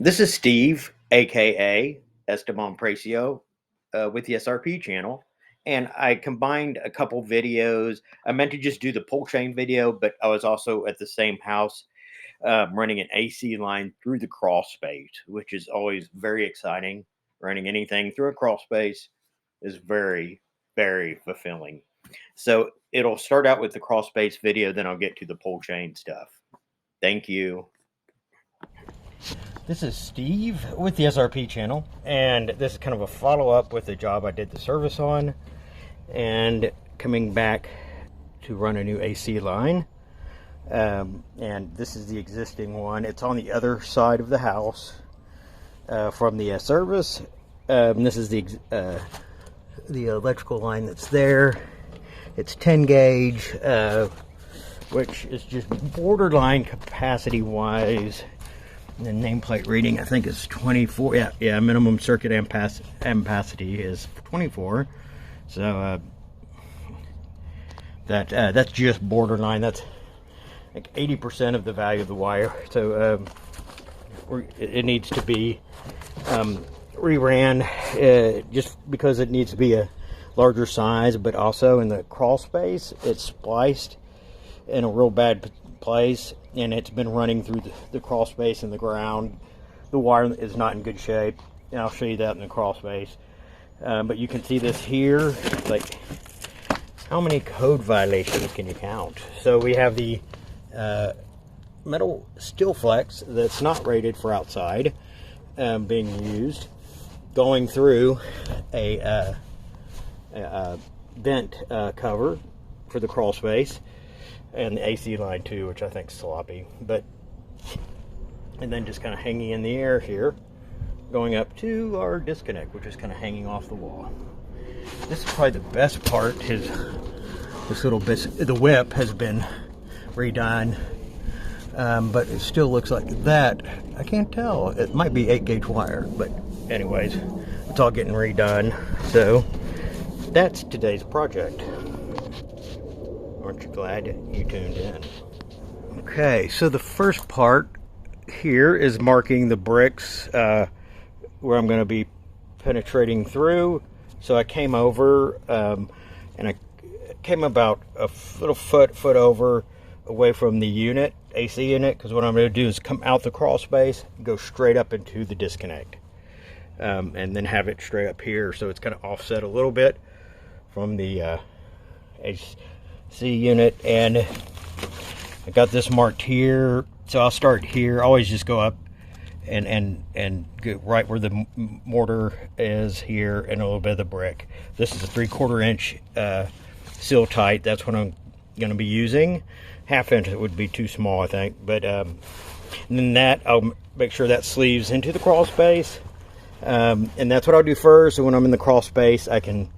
This is Steve, aka Esteban Precio, with the SRP channel. And I combined a couple videos. I meant to just do the pull chain video, but I was also at the same house running an AC line through the crawl space, which is always very exciting. Running anything through a crawl space is very, very fulfilling. So it'll start out with the crawl space video, then I'll get to the pull chain stuff. Thank you. This is Steve with the SRP channel, and this is kind of a follow-up with the job I did the service on, and coming back to run a new AC line. And this is the existing one. It's on the other side of the house from the service. This is the electrical line that's there. It's 10 gauge, which is just borderline capacity-wise. The nameplate reading, I think, is 24. Yeah. Minimum circuit ampacity is 24. So that's just borderline. That's like 80% of the value of the wire. So it needs to be reran, just because it needs to be a larger size, but also in the crawl space, it's spliced in a real bad place, and it's been running through the crawl space and the ground. The wire is not in good shape, and I'll show you that in the crawl space. But you can see this here. Like, how many code violations can you count? So we have the metal steel flex that's not rated for outside being used, going through a vent cover for the crawl space, and the AC line too, which I think is sloppy, and then just kind of hanging in the air here, going up to our disconnect, which is kind of hanging off the wall. This is probably the best part. This little bit, the whip has been redone, but it still looks like that. I can't tell. It might be 8-gauge wire, but anyways, it's all getting redone. So that's today's project. Aren't you glad you tuned in? Okay, so the first part here is marking the bricks where I'm going to be penetrating through. So I came over and I came about a little foot over away from the unit, AC unit, because what I'm going to do is come out the crawl space, go straight up into the disconnect, and then have it straight up here, so it's kind of offset a little bit from the AC unit. And I got this marked here, so I'll start here. Always just go up and get right where the mortar is here, and a little bit of the brick. This is a 3/4 inch seal tight. That's what I'm going to be using. 1/2 inch would be too small, I think. But and then that, I'll make sure that sleeves into the crawl space, and that's what I'll do first. So when I'm in the crawl space, I can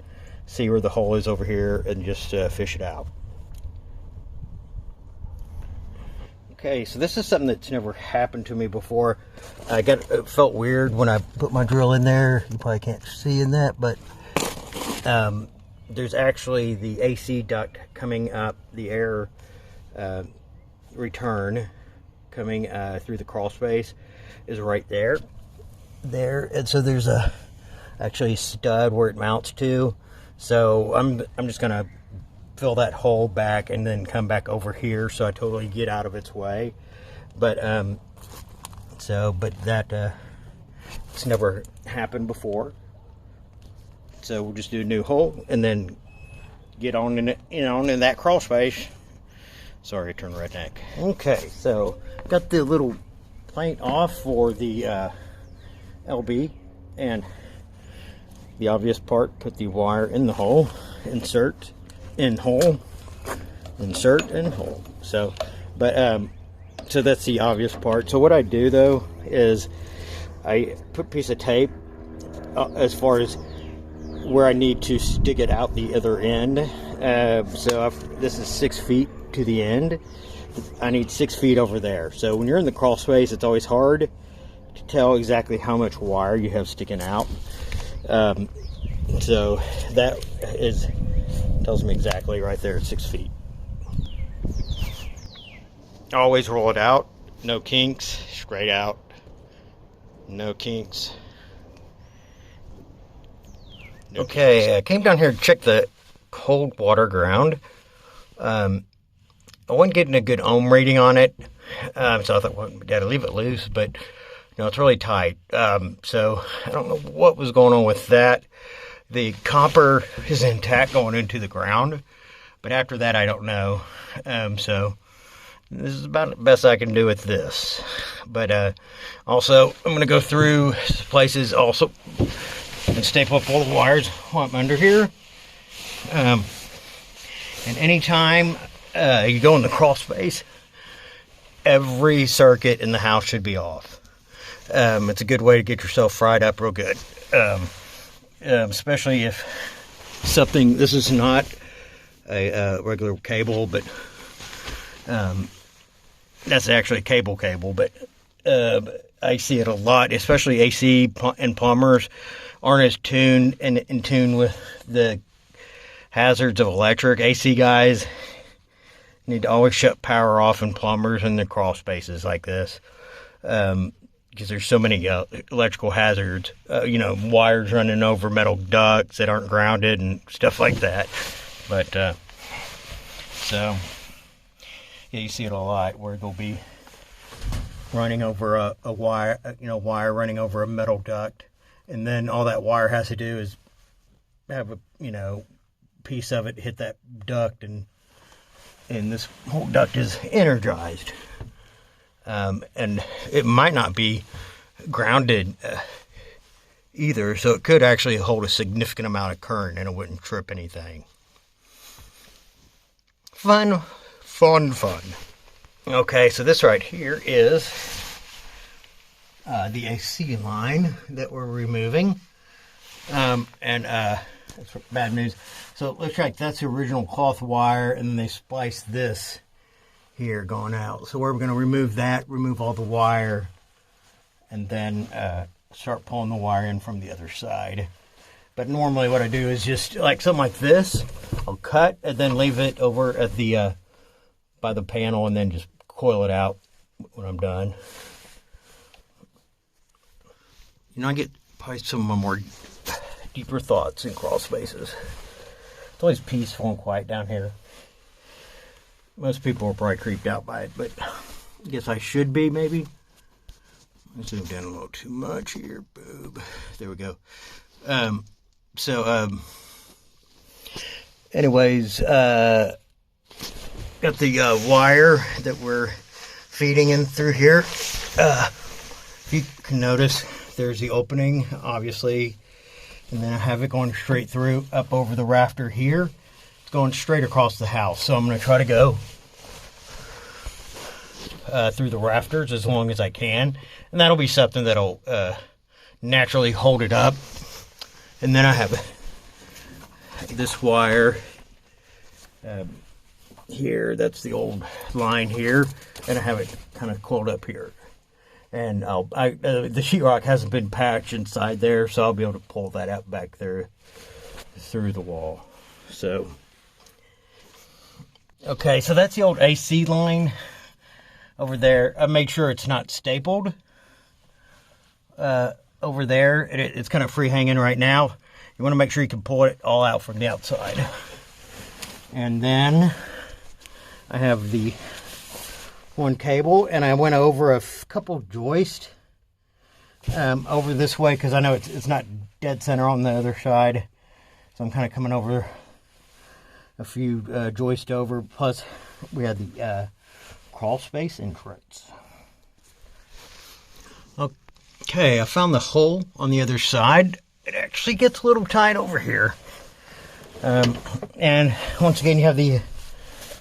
see where the hole is over here and just fish it out. Okay, so this is something that's never happened to me before. It felt weird when I put my drill in there. You probably can't see in that, but there's actually the AC duct coming up, the air return coming through the crawl space is right there. And so there's actually a stud where it mounts to. So I'm just gonna fill that hole back and then come back over here so I totally get out of its way. But that it's never happened before. So we'll just do a new hole and then get on in it, in that crawl space. Sorry, I turned redneck. Okay, so got the little plate off for the LB, and the obvious part, put the wire in the hole, insert in hole, insert in hole. So so that's the obvious part. So what I do though is I put a piece of tape as far as where I need to stick it out the other end. This is 6 feet to the end. I need 6 feet over there. So when you're in the crawl space, it's always hard to tell exactly how much wire you have sticking out. So that tells me exactly right there at 6 feet. Always roll it out, no kinks, straight out. No kinks. Okay, I came down here to check the cold water ground. I wasn't getting a good ohm rating on it, so I thought, well, we gotta leave it loose, but it's really tight. So I don't know what was going on with that. The copper is intact going into the ground, but after that, I don't know. So this is about the best I can do with this. But also, I'm going to go through places also and staple up all the wires while I'm under here. And anytime you go in the crawl space, every circuit in the house should be off. It's a good way to get yourself fried up real good. Especially if this is not a regular cable, but that's actually a cable, but I see it a lot, especially AC and plumbers aren't as in tune with the hazards of electric. AC guys need to always shut power off in plumbers in the crawl spaces like this, because there's so many electrical hazards, wires running over metal ducts that aren't grounded and stuff like that. But so yeah, you see it a lot where they'll be running over a wire, wire running over a metal duct, and then all that wire has to do is have a piece of it hit that duct, and this whole duct is energized, and it might not be grounded either, so it could actually hold a significant amount of current and it wouldn't trip anything. Fun. Okay, so this right here is the AC line that we're removing, and that's bad news. So it looks like that's the original cloth wire, and then they spliced this here going out. So we're going to remove that, remove all the wire, and then start pulling the wire in from the other side. But normally what I do is just like something like this, I'll cut and then leave it over at the by the panel, and then just coil it out when I'm done. I get probably some of my more deeper thoughts in crawl spaces. It's always peaceful and quiet down here. Most people are probably creeped out by it, but I guess I should be, maybe. I zoomed down a little too much here. Boob. There we go. Anyways, got the wire that we're feeding in through here. If you can notice, there's the opening, obviously, and then I have it going straight through up over the rafter here. It's going straight across the house, so I'm going to try to go through the rafters as long as I can, and that'll be something that'll naturally hold it up. And then I have this wire here, that's the old line here, and I have it kind of coiled up here. And the sheetrock hasn't been patched inside there, so I'll be able to pull that out back there through the wall. So, okay, so that's the old AC line over there. I made sure it's not stapled over there. It's kind of free hanging right now. You want to make sure you can pull it all out from the outside. And then I have the one cable, and I went over a couple joists over this way because I know it's not dead center on the other side, so I'm kind of coming over a few joists over. Plus we had the crawl space entrance. Okay, I found the hole on the other side. It actually gets a little tight over here, and once again you have the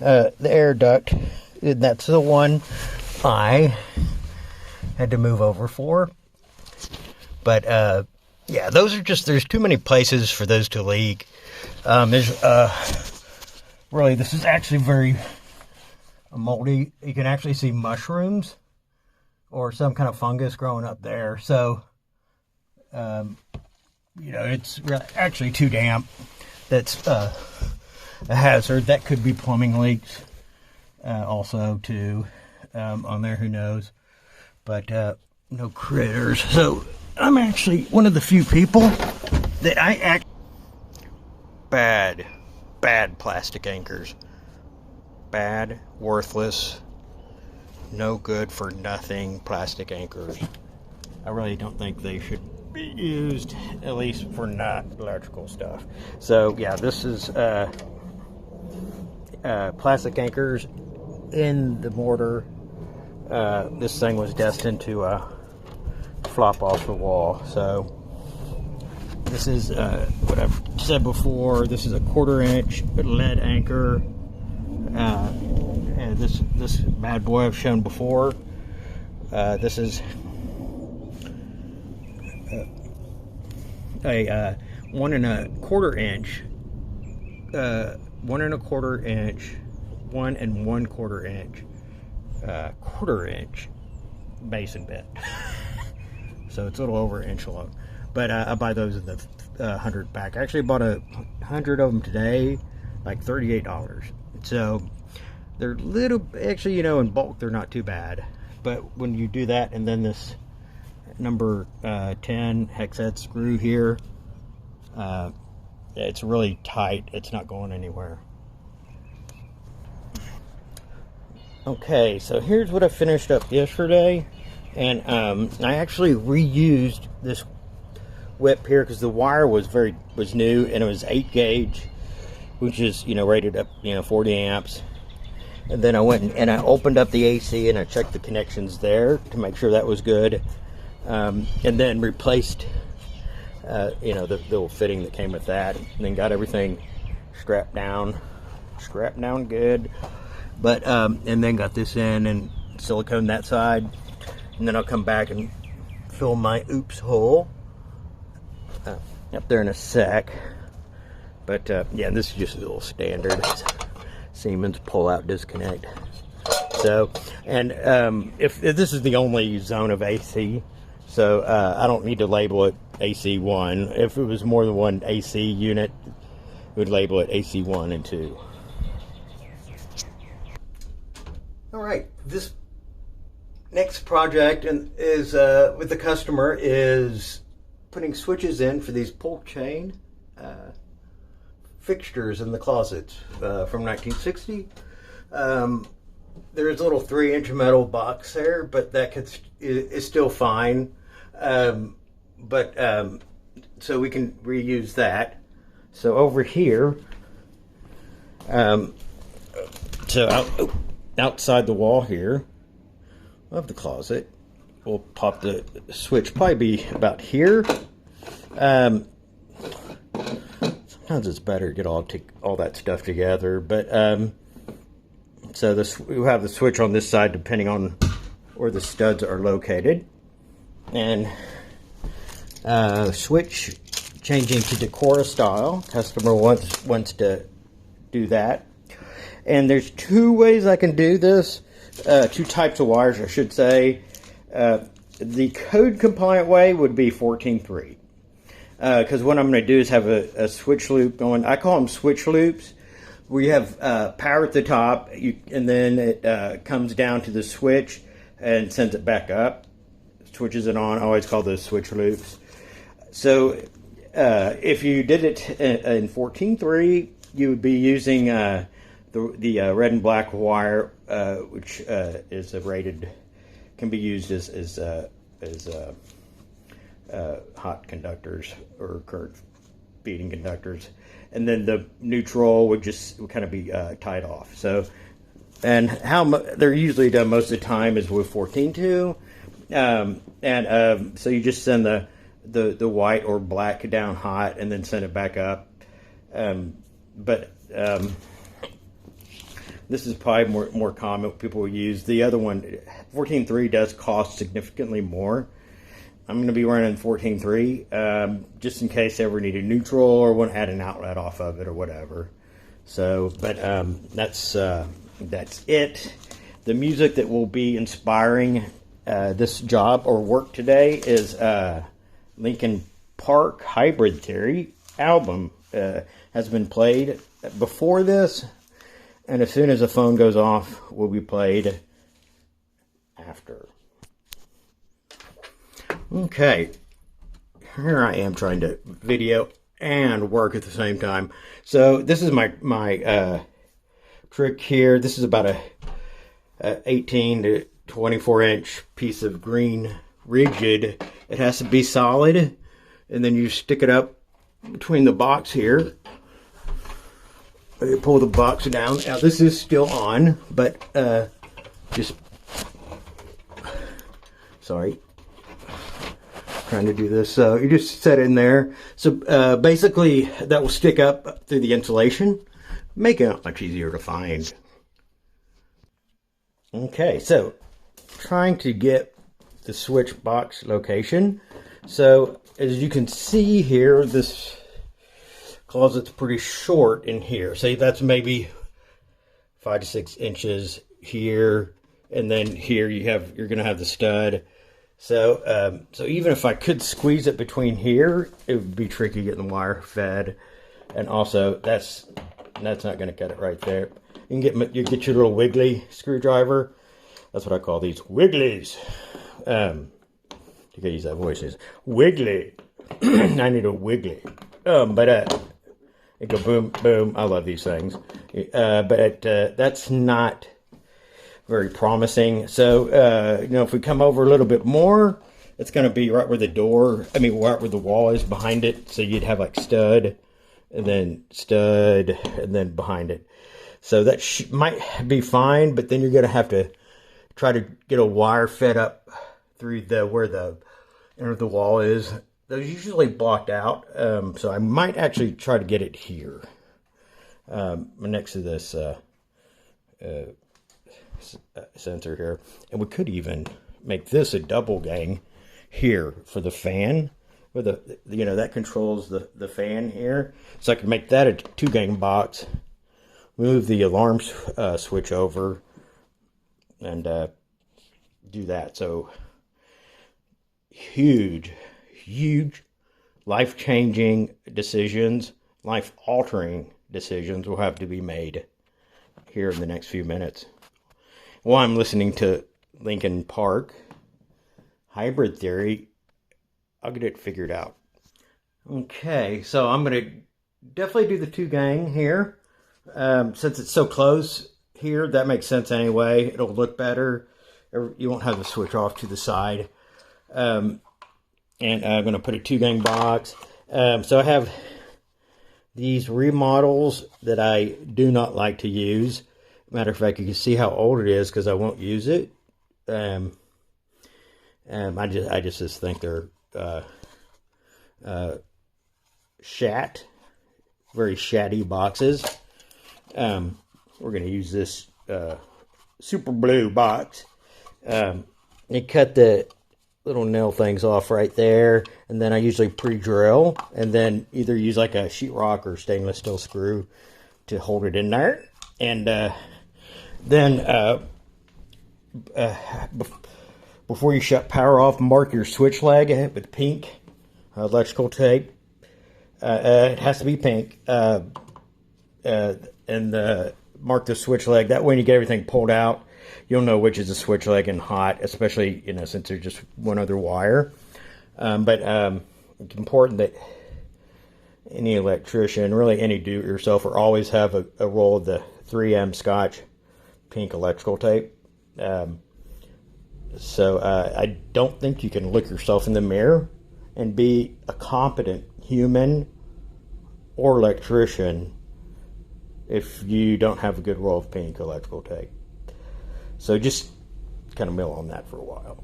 air duct. That's the one I had to move over for. But yeah, those are there's too many places for those to leak. There's really, this is actually very moldy. You can actually see mushrooms or some kind of fungus growing up there. So it's actually too damp. That's a hazard. That could be plumbing leaks. Also too on there, who knows. But no critters. So I'm actually one of the few people that bad plastic anchors. Bad, worthless, no good for nothing plastic anchors. I really don't think they should be used, at least for not electrical stuff. So yeah, this is plastic anchors in the mortar. This thing was destined to flop off the wall. So this is what I've said before. This is a 1/4 inch lead anchor. And this bad boy I've shown before. This is a 1 1/4 inch, 1 1/4 inch, 1 1/4 inch, 1/4 inch mason bit. So it's a little over an inch long. But I buy those in the 100 pack. I actually bought 100 of them today, like $38. So they're little, actually, you know, in bulk they're not too bad. But when you do that, and then this number 10 hex head screw here, it's really tight. It's not going anywhere. Okay, so here's what I finished up yesterday, and I actually reused this whip here because the wire was new, and it was 8 gauge, which is, you know, rated up, you know, 40 amps. And then I went and I opened up the AC and I checked the connections there to make sure that was good, and then replaced you know, the little fitting that came with that, and then got everything strapped down good. But and then got this in and silicone that side, and then I'll come back and fill my oops hole up there in a sec. But yeah, this is just a little standard Siemens pull-out disconnect. So, and if this is the only zone of AC, so I don't need to label it AC1. If it was more than one AC unit, we would label it AC1 and 2. All right, this next project is with the customer is putting switches in for these pull chain fixtures in the closets from 1960. There's a little 3-inch metal box there, but that is still fine. So we can reuse that. So over here, outside the wall here of the closet, we'll pop the switch, probably be about here. Sometimes it's better to get all that stuff together, but so we'll have the switch on this side depending on where the studs are located, and switch changing to Decora style. Customer wants to do that, and there's 2 ways I can do this. 2 types of wires, I should say. The code compliant way would be 14.3. Because what I'm going to do is have a switch loop going. I call them switch loops, where you have power at the top, and then it comes down to the switch and sends it back up, switches it on. I always call those switch loops. So if you did it in 14.3, you would be using the red and black wire, which is rated, can be used as hot conductors or current feeding conductors, and then the neutral would kind of be tied off. So, and how they're usually done most of the time is with 14.2, so you just send the white or black down hot and then send it back up. This is probably more common. People will use the other one. 14.3 does cost significantly more. I'm going to be running 14.3 just in case I ever need a neutral or want to add an outlet off of it or whatever. So, but that's it. The music that will be inspiring this job or work today is Linkin Park Hybrid Theory album. Has been played before this, and as soon as the phone goes off, will be played after. Okay, here I am trying to video and work at the same time. So this is my trick here. This is about a 18 to 24 inch piece of green rigid. It has to be solid, and then you stick it up between the box here. You pull the box down. Now this is still on, but just sorry, trying to do this. So you just set it in there. So basically that will stick up through the insulation, making it much easier to find. Okay, so trying to get the switch box location. So as you can see here, this closet's pretty short in here. Say that's maybe 5 to 6 inches here, and then here you're gonna have the stud. So so even if I could squeeze it between here, it would be tricky getting the wire fed, and also that's not gonna cut it right there. You can get your little wiggly screwdriver. That's what I call these, wigglies. You can use that voice, is wiggly. I need a wiggly. It go boom, boom. I love these things. But that's not very promising. So, you know, if we come over a little bit more, it's going to be right where the door, right where the wall is behind it. So you'd have like stud, and then behind it. So that might be fine, but then you're going to have to try to get a wire fed up through where the end of the wall is. Those usually blocked out, so I might actually try to get it here, next to this sensor here. And we could even make this a double gang here for the fan, where that controls the fan here. So I could make that a 2-gang box, move the alarm switch over, and do that. So huge life-changing decisions, life-altering decisions will have to be made here in the next few minutes. While I'm listening to Linkin Park, Hybrid Theory, I'll get it figured out. Okay, so I'm going to definitely do the 2-gang here. Since it's so close here, that makes sense anyway. It'll look better. You won't have the switch off to the side. And I'm going to put a 2-gang box. So I have these remodels that I do not like to use. Matter of fact, you can see how old it is because I won't use it. I just think they're very shatty boxes. We're going to use this super blue box. You cut the little nail things off right there, and then I usually pre-drill, and then either use like a sheetrock or stainless steel screw to hold it in there. And then before you shut power off, mark your switch leg with pink electrical tape. It has to be pink, and mark the switch leg. That way, when you get everything pulled out, you'll know which is a switch leg and hot, especially, since there's just one other wire. But it's important that any electrician, really any do-it-yourselfer, always have a roll of the 3M Scotch pink electrical tape. So I don't think you can look yourself in the mirror and be a competent human or electrician if you don't have a good roll of pink electrical tape. So just kind of mill on that for a while.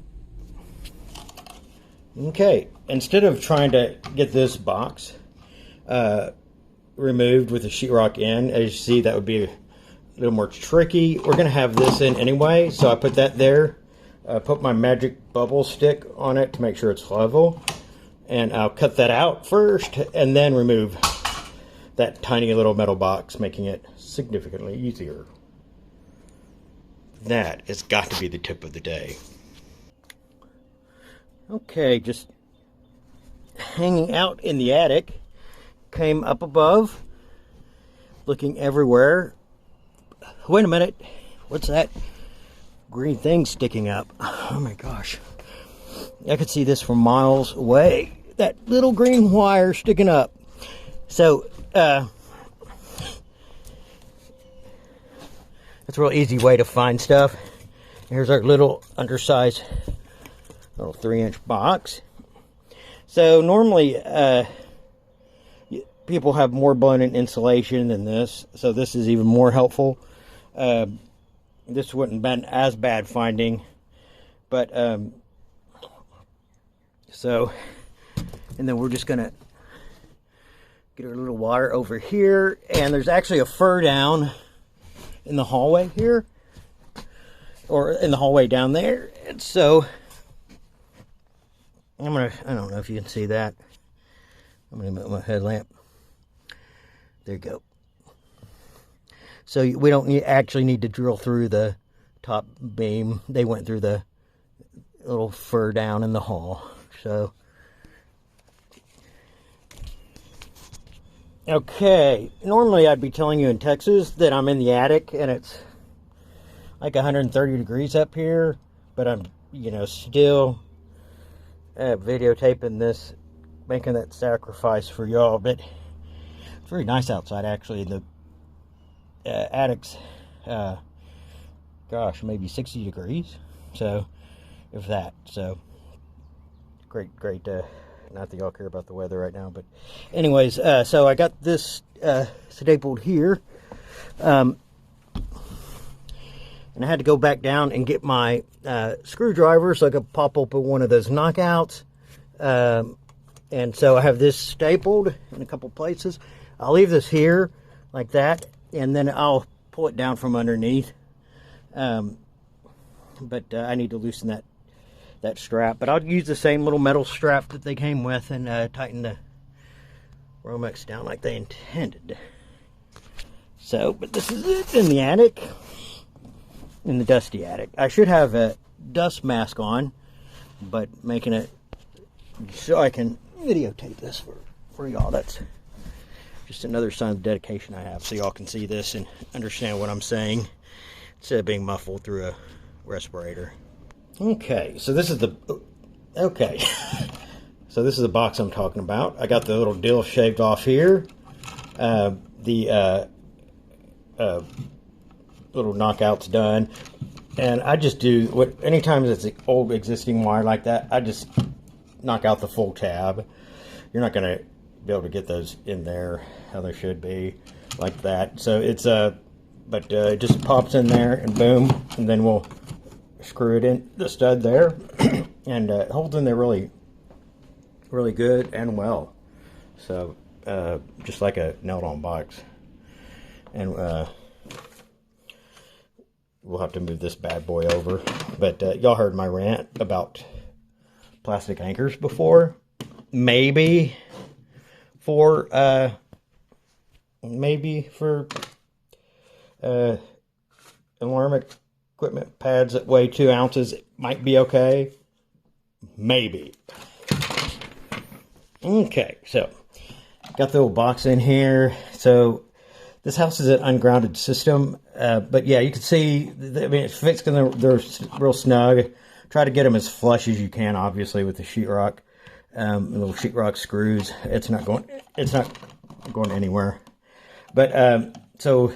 Okay, instead of trying to get this box removed with the sheetrock in, as you see, that would be a little more tricky. We're going to have this in anyway, so I put that there. Put my magic bubble stick on it to make sure it's level. And I'll cut that out first and then remove that tiny little metal box, making it significantly easier. That has got to be the tip of the day. Okay, just hanging out in the attic, came up above, looking everywhere. Wait a minute, what's that green thing sticking up? Oh my gosh. I could see this from miles away. That little green wire sticking up. So, that's a real easy way to find stuff. Here's our little undersized little 3-inch box. So normally people have more blown-in insulation than this, so this is even more helpful. This wouldn't have been as bad finding, but so, and then we're just gonna get our little wire over here, and there's actually a fur down in the hallway here, or in the hallway down there. And so I don't know if you can see that. I'm gonna move my headlamp. There you go. So we don't actually need to drill through the top beam. They went through the little fur down in the hall. So, okay, normally I'd be telling you in Texas that I'm in the attic and it's like 130 degrees up here, but I'm, still videotaping this, making that sacrifice for y'all. But it's very nice outside, actually. The attic's, gosh, maybe 60 degrees. So, if that. So, great. Not that y'all care about the weather right now, but anyways, so I got this stapled here. And I had to go back down and get my screwdriver so I could pop open one of those knockouts. And so I have this stapled in a couple places. I'll leave this here like that, and then I'll pull it down from underneath. But I need to loosen that strap. But I'll use the same little metal strap that they came with and tighten the Romex down like they intended. So, but this is it in the attic. In the dusty attic. I should have a dust mask on, but making it so I can videotape this for y'all. That's just another sign of dedication I have, so y'all can see this and understand what I'm saying instead of being muffled through a respirator. Okay, so this is the so this is the box I'm talking about. I got the little dill shaved off here. Little knockouts done, and I just do anytime it's an old existing wire like that, I just knock out the full tab. You're not going to be able to get those in there how they should be like that. So it's but it just pops in there and boom, and then we'll screw it in the stud there and it holds in there really good and well. So just like a nailed-on box. And we'll have to move this bad boy over. But y'all heard my rant about plastic anchors before. Maybe for alarm equipment pads that weigh 2 ounces, it might be okay. Maybe. Okay, so got the little box in here. So this house is an ungrounded system, but yeah, you can see, I mean, it's fixed because they're real snug. Try to get them as flush as you can, obviously, with the sheetrock, little sheetrock screws. It's not going anywhere. But so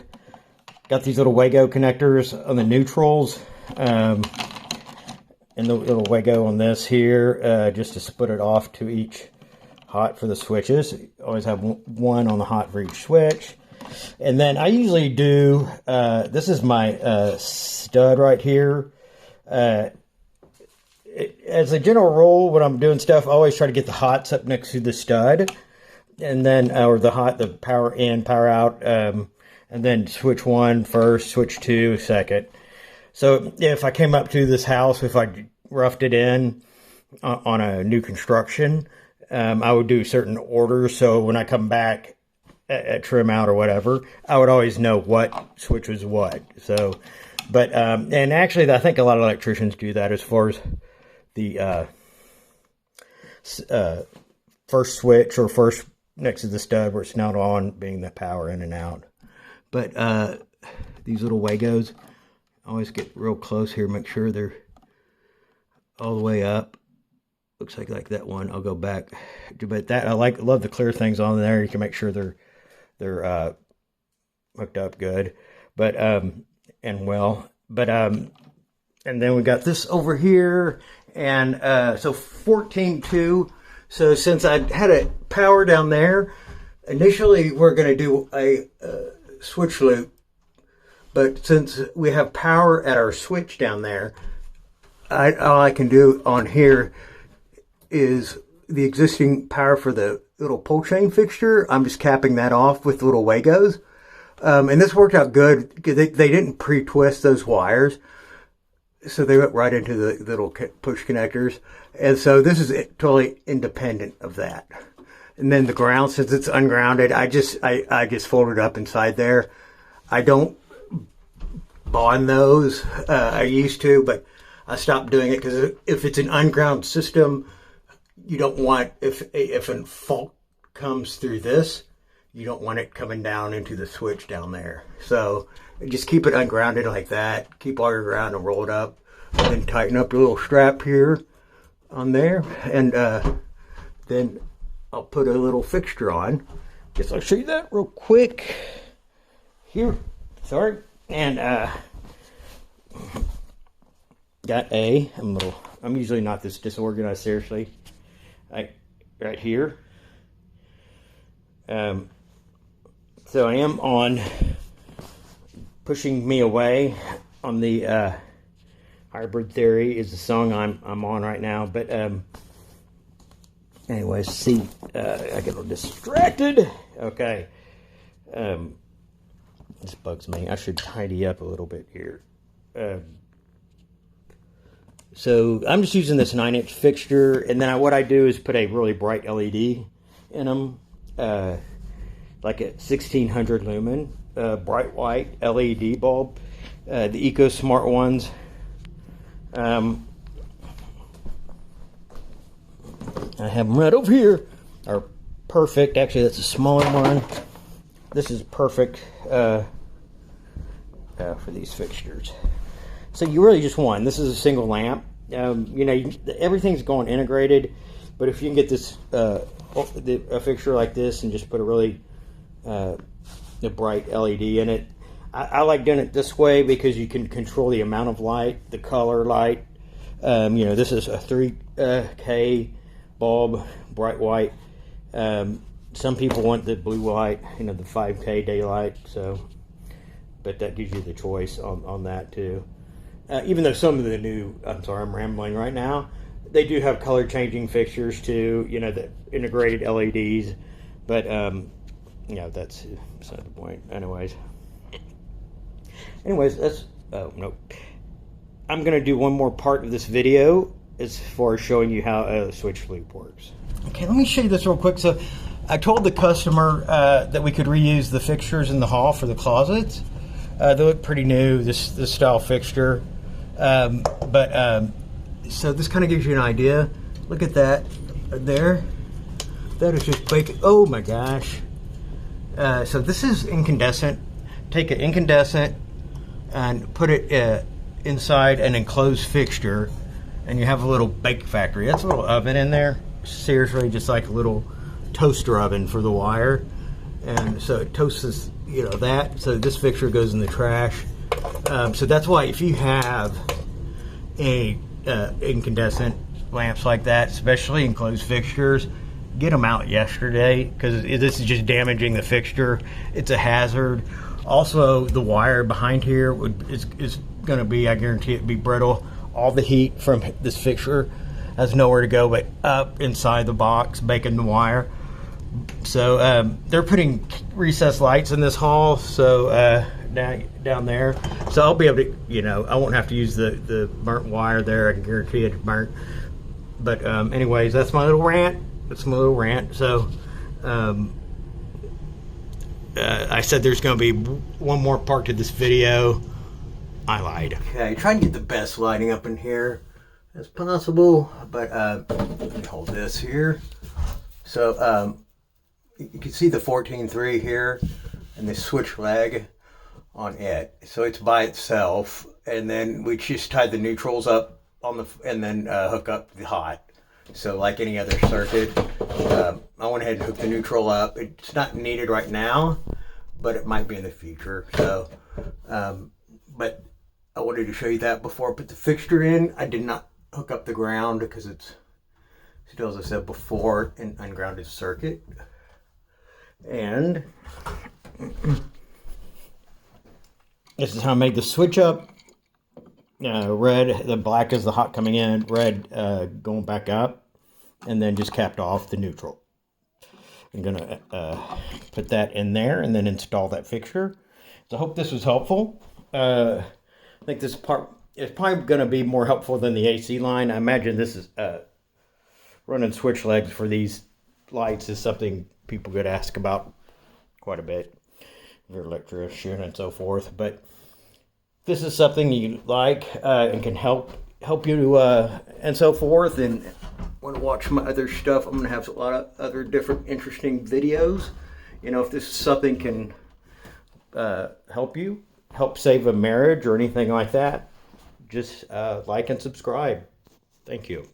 got these little Wago connectors on the neutrals, and the little Wago on this here, just to split it off to each hot for the switches. You always have one on the hot for each switch. And then I usually do, this is my stud right here. As a general rule, when I'm doing stuff, I always try to get the hots up next to the stud. And then, or the power in, power out, and then switch 1 first, switch 2 second. So if I came up to this house, if I roughed it in on a new construction, I would do certain orders. So when I come back at trim out or whatever, I would always know what switch was what. So, but, and actually I think a lot of electricians do that as far as the first switch or first next to the stud where it's not on, being the power in and out. But these little Wagos, always get real close here, make sure they're all the way up. looks like that one. I'll go back, but that I love the clear things on there. You can make sure they're hooked up good, but and well, but and then we got this over here, and so 14.2. So since I had a power down there, initially we're going to do a switch loop, but since we have power at our switch down there, all I can do on here is the existing power for the little pull chain fixture. I'm just capping that off with little Wagos. And this worked out good because they didn't pre-twist those wires. So they went right into the little push connectors. And so this is totally independent of that. And then the ground, since it's ungrounded, I just fold it up inside there. I don't bond those. I used to, but I stopped doing it because if it's an ungrounded system, you don't want, if a fault comes through this, you don't want it coming down into the switch down there. So just keep it ungrounded like that. Keep all your ground and roll it up. And then tighten up your little strap here on there. And then I'll put a little fixture on. Guess I'll show you that real quick. Here. Sorry. And I'm usually not this disorganized, seriously. Right here. So I am on Pushing Me Away on the Hybrid Theory is the song I'm on right now. But anyways, see, I get a little distracted. Okay. This bugs me. I should tidy up a little bit here. So I'm just using this 9-inch fixture, and then what I do is put a really bright LED in them, like a 1600 lumen, bright white LED bulb, the Eco Smart ones. I have them right over here. Are perfect. Actually, that's a smaller one. This is perfect for these fixtures. So you really just want, this is a single lamp. You know, everything's going integrated, but if you can get this a fixture like this and just put a really bright LED in it, I like doing it this way because you can control the amount of light, the color light. You know, this is a 3K bulb, bright white. Some people want the blue light, you know, the 5K daylight. So, but that gives you the choice on that too. Even though some of the new, I'm sorry, I'm rambling right now, they do have color changing fixtures too, you know, the integrated LEDs, but, you know, that's beside the point. Anyways, that's, oh, nope. I'm going to do one more part of this video as far as showing you how a switch loop works. Okay, let me show you this real quick. So I told the customer that we could reuse the fixtures in the hall for the closets. They look pretty new, this style fixture. So this kind of gives you an idea. Look at that there. That is just bacon. Oh my gosh. So this is incandescent. Take an incandescent and put it inside an enclosed fixture, and you have a little bake factory. That's a little oven in there. Seriously, just like a little toaster oven for the wire. And so it toasts, you know, that. So this fixture goes in the trash. So that's why if you have a incandescent lamps like that, especially enclosed fixtures, get them out yesterday, because this is just damaging the fixture. It's a hazard. Also, the wire behind here is going to be, I guarantee it, be brittle. All the heat from this fixture has nowhere to go but up inside the box, baking the wire. So they're putting recessed lights in this hall, so down there. So I'll be able to, you know, I won't have to use the burnt wire there. I can guarantee it's burnt. But anyways, that's my little rant. So I said there's going to be one more part to this video. I lied. Okay, trying to get the best lighting up in here as possible, but let me hold this here. So you can see the 14.3 here and the switch leg on it. So it's by itself, and then we just tie the neutrals up on the, and then hook up the hot. So like any other circuit, I went ahead and hooked the neutral up. It's not needed right now, but it might be in the future. So, but I wanted to show you that before I put the fixture in. I did not hook up the ground because it's still, as I said before, an ungrounded circuit. And this is how I made the switch up. Red, the black is the hot coming in, red going back up, and then just capped off the neutral. I'm gonna put that in there and then install that fixture. So I hope this was helpful. I think this part is probably gonna be more helpful than the AC line. I imagine this is running switch legs for these lights is something people could ask about quite a bit. If you're an electrician and so forth, but this is something you like and can help you and so forth, and want to watch my other stuff, I'm going to have a lot of other different interesting videos. You know, if this is something can help save a marriage or anything like that, just like and subscribe. Thank you.